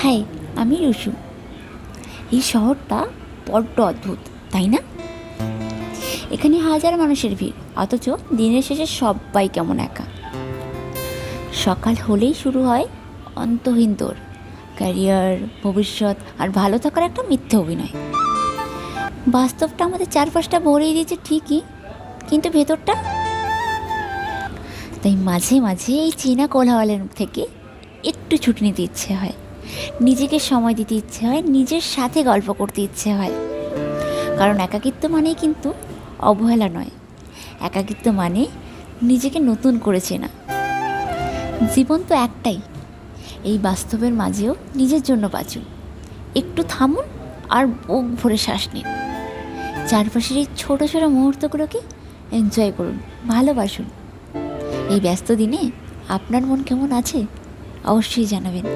High, আমি রুশু। এই শহরটা বড্ড অদ্ভুত, তাই না? এখানে হাজার মানুষের ভিড়, অথচ দিনের শেষে সবাই কেমন একা। সকাল হলেই শুরু হয় অন্তহীন দৌড়, ক্যারিয়ার, ভবিষ্যৎ আর ভালো থাকার একটা মিথ্যে অভিনয়। বাস্তবটা আমাদের চারপাশটা ভরিয়ে দিয়েছে ঠিকই, কিন্তু ভেতরটা। তাই মাঝে মাঝে এই চীনা কোলাহলের থেকে একটু ছুটি নিতে ইচ্ছে হয়, নিজেকে সময় দিতে ইচ্ছে হয়, নিজের সাথে গল্প করতে ইচ্ছে হয়। কারণ একাকিত্ব মানেই কিন্তু অবহেলা নয়, একাকিত্ব মানে নিজেকে নতুন করে চেনা। জীবন তো একটাই, এই বাস্তবের মাঝেও নিজের জন্য বাঁচুন, একটু থামুন আর বুক ভরে শ্বাস নিন। চারপাশের এই ছোটো ছোটো মুহূর্তগুলোকে এনজয় করুন, ভালোবাসুন। এই ব্যস্ত দিনে আপনার মন কেমন আছে অবশ্যই জানাবেন।